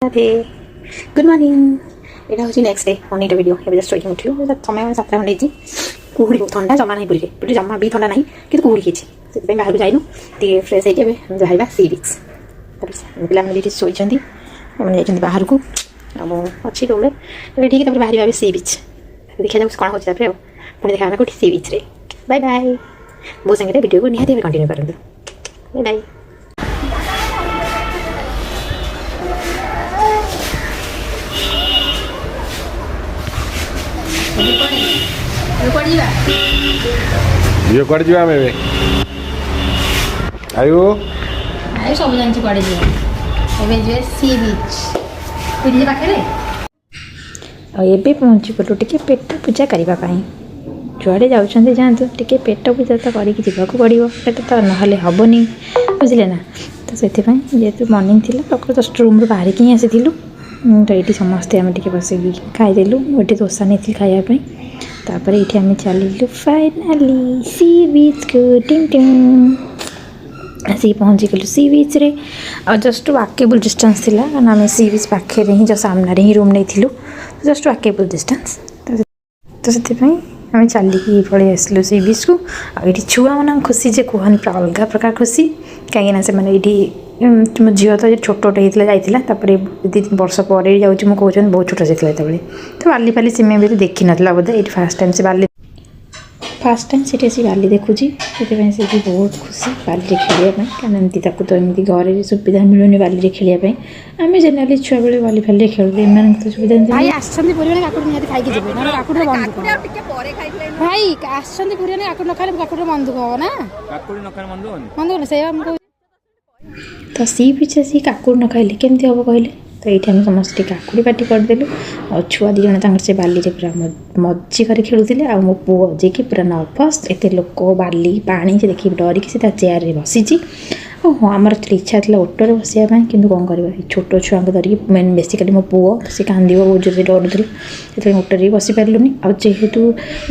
Radhe good morning यहाँ हूँ next day morning video ये जस्ट शोक उठू समय 7 घंटे कुहुड़ी बहुत ठंडा जमा ना बुले बुले जमा भी ठंडा ना कि कुहुड़ी से बाहर को जाइनु टे फ्रेश होकर जाइबा सी बीच पे शोचती बाहर को अच्छी रूम ठीक बाहर सी बीच देखा जाऊँ कौन होता है पुणी देखा कौट सी बीच रे बाय बाय मो सागे वीडियो को निहाती कंटिन्यू करूँ बाय बाय झील कड़े जा आयु आयु सब जानती कड़े जी सी बीच पाखे पहुँची गलु टे पेट पूजा करने जुआड़े जाऊँ जातु टे पेट पूजा तो करके जावाक पड़ो पेट तो ना हेनी बुझे ना तो से जेहतु मॉर्निंग थी जस्ट रूम बाहर ही आसी तो ये समस्ते आम टे बस खाईदेलु गोटे डोसा नहीं खायापी तापर ये आम चलू फाइनाली सी बीच को टिंग टिंग आसिक पहुँची गलु सी बीच रे और जस्ट वाकेबल डिस्टेंस थिला कारण आम सी बीच पाखे ही जो सामने ही रूम नहीं जस्ट वाकेबल डिस्टेंस तो से आम चलिकी पलि आसलु सी बीच को ये छुआ मान खुशी जे कहनी पूरा अलग प्रकार खुशी कहीं से मैंने ये मो झील तो छोटे होता जाइला 2-3 वर्ष पर जाऊँ मुझे बहुत छोट जाता तो बाली फाली सीमे भी देखी ना बोधे ये फास्ट टाइम से बाली फास्ट टाइम से बाली देखुची से बहुत खुशी बाली खेलने क्या एमती तो एमती घर सुविधा मिलूनी बाली खेलने आम जेनराली छुआ बेले बाली फाली खेलु एम तो सुविधा भाई मन दुख हम ना तो सी पीछे सी काकुड़ न खाइले केमती हम कहले तो ये आम समस्त काकुड़ी पार्टी करदेलु और छुआ दी जन से बाली पूरा मजी कर खेलुले आ मो पुओ जे कि पूरा नर्भस एत लोक बाली पानी से देखिए डरिकी से चेयर रे बसीची हाँ आमर इच्छा थी ऑटोरे बसापी कि कौन कर छोट छुआ धरिकी मेन बेसिकली मो पुओ से कांद बहुत जोर डरुला से ऑटोरे बसी पार्लुनि आ जेहेतु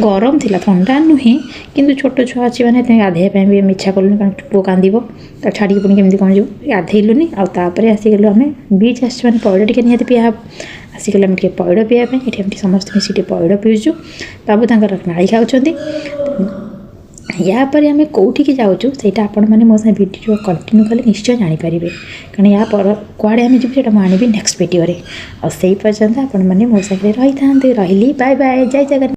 गरम थी ठंडा नुहे कि छोट छुआ अच्छी मैंने गाधेवाई भी इच्छा कलुनि कारण पुओ कांद छाड़ी पुणी केमती कौन जो गाधेलुनि आउे आसीगलु आम बीच आस पैड़ टे निहती पिया आसिगल आम पैड़ पीवाई ये समस्त मिसी पैड़ पीऊँ बाबू तक नाड़ी खाऊँ या पर आम कौटिकी जाऊँ सहीटा आपण मैंने मो साथ वीडियो कंटिन्यू कले निश्चय जानीपर कारण या पर कुआड़े आम जी आनबी नेक्स्ट वीडियो और से पर्यंत आपण मैंने मो साथ रही था रही बाय बाय जय जगन्नाथ।